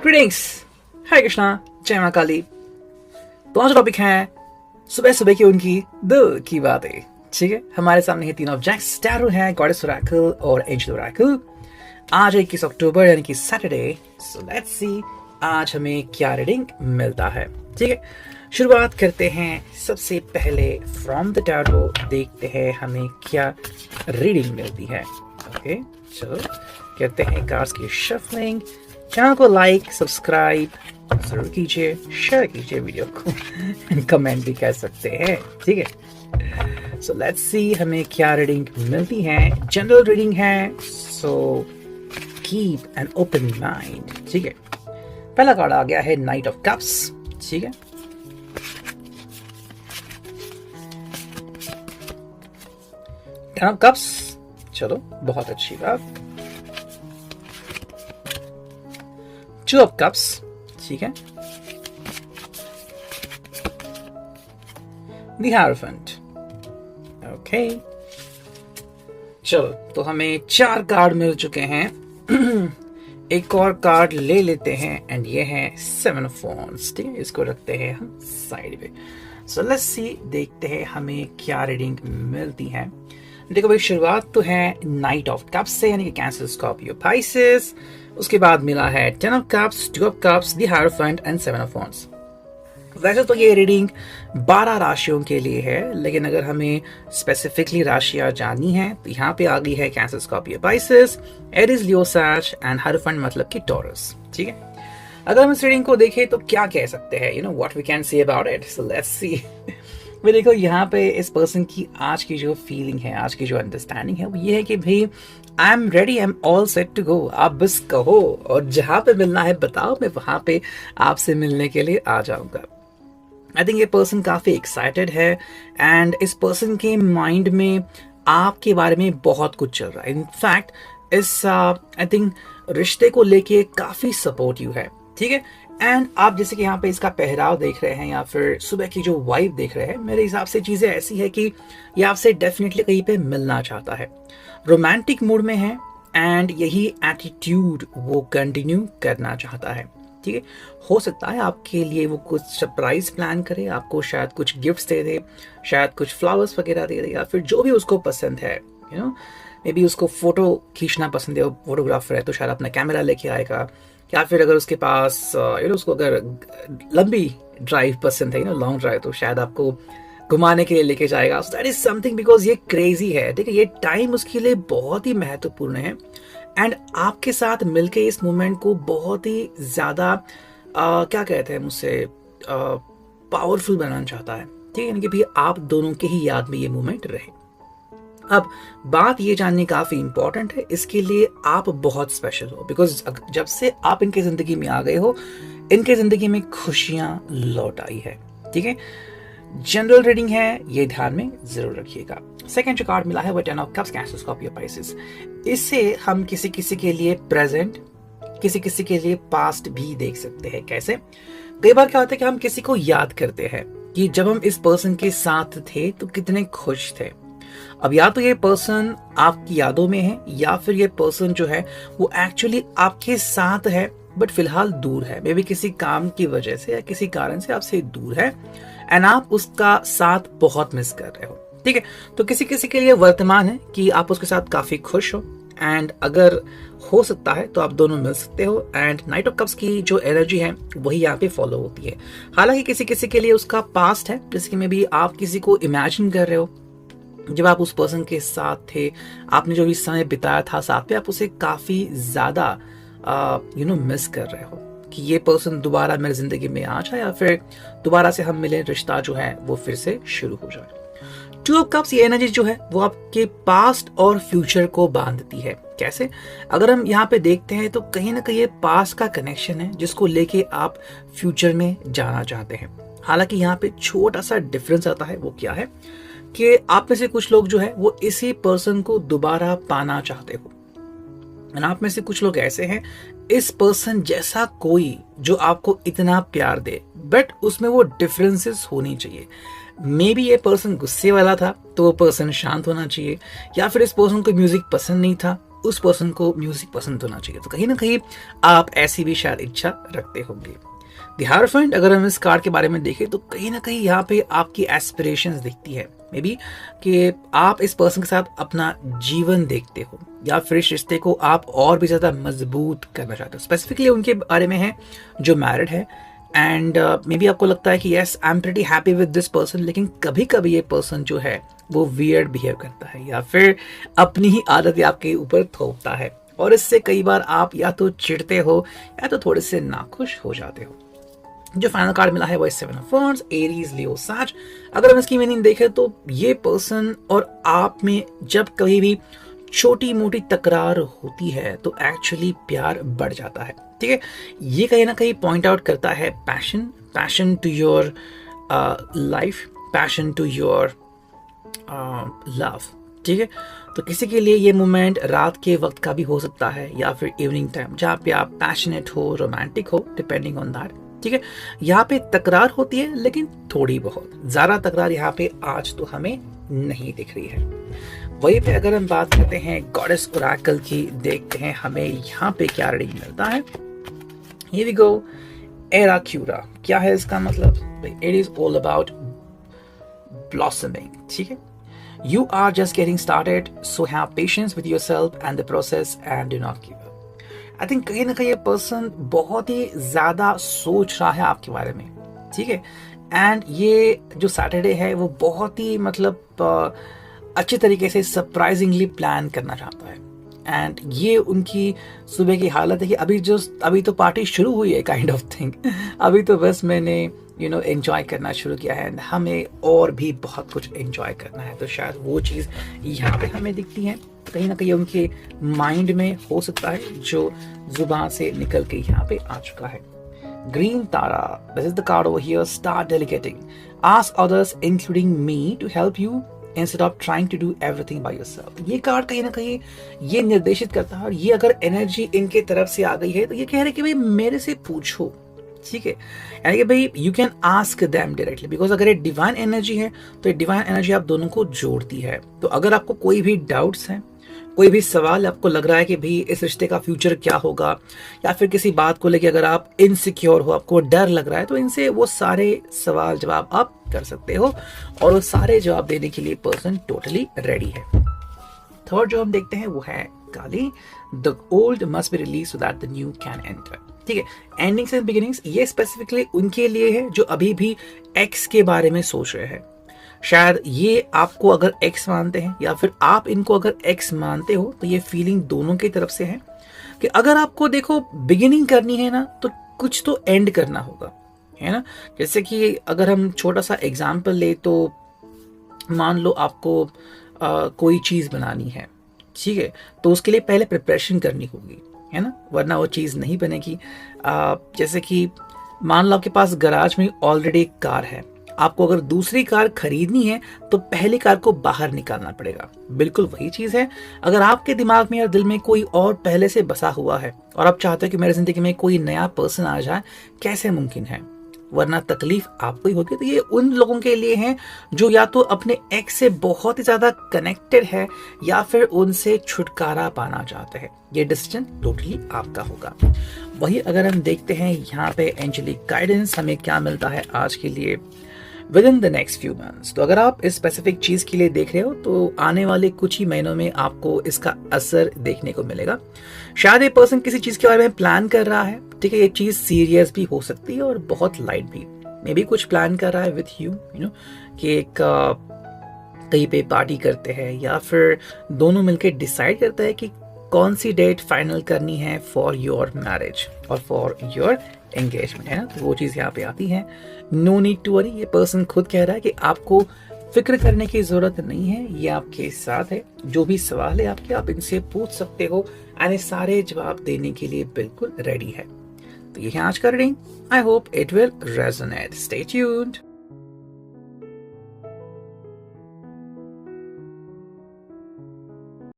Greetings, हरे कृष्णा, जय मां काली। तो आज टॉपिक है सुबह सुबह की उनकी दिल की बातें। ठीक है, हमारे सामने है तीन ऑब्जेक्ट्स, टैरो है, गॉडेस ओरेकल और एंजल ओरेकल। आज 21 अक्टूबर यानी कि सैटरडे। सो लेट्स सी आज हमें क्या रीडिंग मिलता है। ठीक है, शुरुआत करते हैं सबसे पहले फ्रॉम द टैरो, देखते हैं हमें क्या रीडिंग मिलती है। ओके, चलो करते हैं कार्ड्स की शफलिंग। चैनल को लाइक सब्सक्राइब जरूर कीजिए, शेयर कीजिए वीडियो को, कमेंट भी कर सकते हैं। ठीक है, सो लेट्स सी हमें क्या रीडिंग मिलती है। जनरल रीडिंग है, so keep an open mind. ठीक है, पहला कार्ड आ गया है नाइट ऑफ कप्स। ठीक है, टेन ऑफ कप्स, चलो बहुत अच्छी बात। टू ऑफ कप्स, ठीक है, द हायरोफेंट। ओके, चलो तो हमें 4 कार्ड मिल चुके हैं। एक और कार्ड ले लेते हैं एंड ये है 7 ऑफ वांड्स। ठीक है, इसको रखते हैं हम साइड पे। सो लेट्स सी, देखते हैं हमें क्या रीडिंग मिलती है। देखो भाई, शुरुआत तो है नाइट ऑफ कप्स से, यानी कि कैंसर, स्कॉर्पियो, पाइसेस। उसके बाद मिला है 10 of cups, 2 of cups, the hierophant and 7 of wands. वैसे तो ये रीडिंग 12 राशियों के लिए है, लेकिन अगर हमें स्पेसिफिकली राशियां जाननी है तो यहाँ पे आ गई है cancer, Scorpio, Pisces, Aries, Leo, sage and hierophant मतलब कि टॉरस। ठीक है, अगर हम इस रीडिंग को देखें तो क्या कह सकते हैं, you know what we can say about it. So let's see. मैं देखो यहाँ पे इस पर्सन की आज की जो फीलिंग है, आज की जो अंडरस्टैंडिंग है वो ये है कि भाई I am ready, I am all set to go. आप बस कहो और जहां पे मिलना है बताओ, मैं वहां पे आपसे मिलने के लिए आ जाऊंगा। आई थिंक ये पर्सन काफी एक्साइटेड है एंड इस पर्सन के माइंड में आपके बारे में बहुत कुछ चल रहा है। इनफैक्ट इस आई थिंक रिश्ते को लेके काफी सपोर्टिव है। ठीक है, एंड आप जैसे कि यहाँ पे इसका पहराव देख रहे हैं या फिर सुबह की जो वाइब देख रहे हैं, मेरे हिसाब से चीजें ऐसी है कि ये आपसे डेफिनेटली कहीं पे मिलना चाहता है, रोमांटिक मूड में है एंड यही एटीट्यूड वो कंटिन्यू करना चाहता है। ठीक है, हो सकता है आपके लिए वो कुछ सरप्राइज प्लान करे, आपको शायद कुछ गिफ्ट्स दे दे, शायद कुछ फ्लावर्स वगैरह दे दे, या फिर जो भी उसको पसंद है। यू नो, मे बी उसको फोटो खींचना पसंद है, वो फोटोग्राफर है तो शायद अपना कैमरा लेके आएगा, या फिर अगर उसके पास उसको अगर लंबी ड्राइव पसंद है, लॉन्ग ड्राइव, तो शायद आपको घुमाने के लिए लेके जाएगा। So that is something, because ये क्रेजी है। ठीक है, ये टाइम उसके लिए बहुत ही महत्वपूर्ण है एंड आपके साथ मिलके इस मोमेंट को बहुत ही ज्यादा क्या कहते हैं मुझसे पावरफुल बनाना चाहता है। ठीक है, यानी कि भी आप दोनों के ही याद में ये मोमेंट रहे। अब बात ये जाननी काफी इंपॉर्टेंट है, इसके लिए आप बहुत स्पेशल हो, बिकॉज जब से आप इनके जिंदगी में आ गए हो, इनके जिंदगी में खुशियां लौट आई है। ठीक है, जनरल रीडिंग है, ये ध्यान में जरूर रखिएगा। सेकंड जो कार्ड मिला है वो 10 of cups, cancer, Scorpio, Pisces. इससे हम किसी किसी के लिए प्रेजेंट, किसी किसी के लिए पास्ट भी देख सकते हैं। कैसे? कई बार क्या होता है कि हम किसी को याद करते हैं कि जब हम इस पर्सन के साथ थे तो कितने खुश थे। अब या तो ये पर्सन आपकी यादों में है, या फिर ये पर्सन जो है वो एक्चुअली आपके साथ है बट फिलहाल दूर है, मे बी किसी काम की वजह से या किसी कारण से आपसे दूर है एंड आप उसका साथ बहुत मिस कर रहे हो। ठीक है, तो किसी किसी के लिए वर्तमान है कि आप उसके साथ काफी खुश हो एंड अगर हो सकता है तो आप दोनों मिल सकते हो। एंड नाइट ऑफ कप्स की जो एनर्जी है वही यहाँ पे फॉलो होती है। हालांकि किसी किसी के लिए उसका पास्ट है, जैसे में भी आप किसी को इमेजिन कर रहे हो जब आप उस पर्सन के साथ थे, आपने जो भी समय बिताया था साथ में, आप उसे काफी ज्यादा मिस कर रहे हो कि ये पर्सन दोबारा मेरी जिंदगी में आ जाए या फिर दोबारा से हम मिले, रिश्ता जो है वो फिर से शुरू हो जाए। 2 ऑफ कप्स ये एनर्जी जो है वो आपके पास्ट और फ्यूचर को बांधती है। कैसे? अगर हम यहाँ पे देखते हैं तो कहीं ना कहीं ये पास्ट का कनेक्शन है जिसको लेके आप फ्यूचर में जाना चाहते हैं। हालांकि यहाँ पे छोटा सा डिफरेंस आता है, वो क्या है कि आप में से कुछ लोग जो है वो इसी पर्सन को दोबारा पाना चाहते हो, आप में से कुछ लोग ऐसे हैं इस पर्सन जैसा कोई जो आपको इतना प्यार दे, बट उसमें वो डिफरेंसेस होनी चाहिए। मे बी ये पर्सन गुस्से वाला था तो वो पर्सन शांत होना चाहिए, या फिर इस पर्सन को म्यूजिक पसंद नहीं था, उस पर्सन को म्यूजिक पसंद होना चाहिए। तो कहीं ना कहीं आप ऐसी भी शायद इच्छा रखते होंगे। द हायरोफेंट, अगर हम इस कार्ड के बारे में देखें तो कहीं ना कहीं यहाँ पे आपकी एस्पिरेशंस दिखती है, मे बी कि आप इस पर्सन के साथ अपना जीवन देखते हो, या फिर इस रिश्ते को आप और भी ज़्यादा मजबूत करना चाहते हो। स्पेसिफिकली उनके बारे में है जो मैरिड है, एंड मे बी आपको लगता है कि yes I am pretty happy with this person, लेकिन कभी कभी ये पर्सन जो है वो वियर्ड बिहेव करता है, या फिर अपनी ही आदत आपके ऊपर थोपता है, और इससे कई बार आप या तो चिढ़ते हो या तो थोड़े से नाखुश हो जाते हो। जो फाइनल कार्ड मिला है वो 7 ऑफ वांड्स, एरीज, लियो, साज। अगर हम इसकी मीनिंग देखें तो ये पर्सन और आप में जब कभी भी छोटी मोटी तकरार होती है तो एक्चुअली प्यार बढ़ जाता है, ठीक है। ये कहीं ना कहीं पॉइंट आउट करता है passion to your life, passion to your love, ठीक है। तो किसी के लिए ये मोमेंट रात के वक्त का भी हो सकता है, या फिर इवनिंग टाइम, जहाँ पे आप पैशनेट हो, रोमांटिक हो, डिपेंडिंग ऑन दैट, ठीक है। यहाँ पे तकरार होती है लेकिन थोड़ी बहुत, ज्यादा तकरार यहाँ पे आज तो हमें नहीं दिख रही है। वहीं पे अगर हम बात करते हैं गॉडेस ओरेकल की, देखते हैं हमें यहाँ पे क्या रीडिंग मिलता है। Here we go, एराक्यूरा। क्या है इसका मतलब? It is all about blossoming, ठीक है। You are just getting started, so have patience with yourself and the process and do not give up. I think कहीं ना कहीं ये पर्सन बहुत ही ज्यादा सोच रहा है आपके बारे में, ठीक है। एंड ये जो सैटरडे है वो बहुत ही मतलब अच्छे तरीके से सरप्राइजिंगली प्लान करना चाहता है। एंड ये उनकी सुबह की हालत है कि अभी तो पार्टी शुरू हुई है, काइंड ऑफ थिंग। अभी तो बस मैंने एंजॉय करना शुरू किया है, हमें और भी बहुत कुछ एंजॉय करना है। तो शायद वो चीज़ यहाँ पे हमें दिखती है, कहीं ना कहीं उनके माइंड में हो सकता है जो जुबान से निकल के यहाँ पे आ चुका है। ग्रीन तारा, this is the card over here, start delegating, ask others including me to help you instead of trying to do everything by yourself. ये कार्ड कहीं ना कहीं ये निर्देशित करता है, और ये अगर एनर्जी इनके तरफ से आ गई है तो ये कह रहे हैं कि भाई मेरे से पूछो, ठीक है। यानी कि भाई you can ask them directly, because अगर ये डिवाइन एनर्जी है तो ये डिवाइन एनर्जी आप दोनों को जोड़ती है। तो अगर आपको कोई भी डाउट्स हैं, कोई भी सवाल आपको लग रहा है कि भाई इस रिश्ते का फ्यूचर क्या होगा, या फिर किसी बात को लेकर अगर आप इनसिक्योर हो, आपको डर लग रहा है, तो इनसे वो सारे सवाल जवाब आप कर सकते हो, और वो सारे जवाब देने के लिए पर्सन टोटली रेडी है। थर्ड जो हम देखते हैं वो है Kali, the old must be release so that the new can enter, ठीक है। एंडिंग्स एंड बिगिनिंग्स, ये स्पेसिफिकली उनके लिए है जो अभी भी एक्स के बारे में सोच रहे हैं। शायद ये आपको अगर एक्स मानते हैं, या फिर आप इनको अगर एक्स मानते हो, तो ये फीलिंग दोनों की तरफ से है कि अगर आपको देखो बिगिनिंग करनी है ना, तो कुछ तो एंड करना होगा, है ना। जैसे कि अगर हम छोटा सा एग्जाम्पल ले, तो मान लो आपको कोई चीज़ बनानी है, ठीक है, तो उसके लिए पहले प्रिपरेशन करनी होगी, है ना, वरना वो चीज़ नहीं बनेगी। जैसे कि मान लो आपके पास गराज में ऑलरेडी एक कार है, आपको अगर दूसरी कार खरीदनी है तो पहली कार को बाहर निकालना पड़ेगा। बिल्कुल वही चीज़ है, अगर आपके दिमाग में या दिल में कोई और पहले से बसा हुआ है और आप चाहते हो कि मेरी जिंदगी में कोई नया पर्सन आ जाए, कैसे मुमकिन है, वरना तकलीफ आपको ही होगी। तो ये उन लोगों के लिए है जो या तो अपने एक्स से बहुत ही ज्यादा कनेक्टेड है, या फिर उनसे छुटकारा पाना चाहते हैं। ये डिसीजन टोटली आपका होगा। वही अगर हम देखते हैं यहाँ पे एंजेलिक गाइडेंस हमें क्या मिलता है आज के लिए with in the next few months. तो अगर आप इस स्पेसिफिक चीज के लिए देख रहे हो तो आने वाले कुछ ही महीनों में आपको इसका असर देखने को मिलेगा। शायद ये पर्सन किसी चीज के बारे में प्लान कर रहा है, ठीक है। ये चीज सीरियस भी हो सकती है और बहुत लाइट भी। मे बी कुछ प्लान कर रहा है विथ यू नो कि एक कहीं पे पार्टी करते हैं, या फिर दोनों मिलकर डिसाइड करते हैं कि कौन सी डेट फाइनल करनी है फॉर योर मैरिज और फॉर योर एंगेजमेंट, है ना। तो वो चीज़ यहाँ पे आती है। नो नीड टू वरी, ये पर्सन खुद कह रहा है कि आपको फिक्र करने की जरूरत नहीं है, ये आपके साथ है। जो भी सवाल है आपके, आप इनसे पूछ सकते हो, एंड सारे जवाब देने के लिए बिल्कुल रेडी है। तो ये है आज का reading. I hope it will resonate. Stay tuned.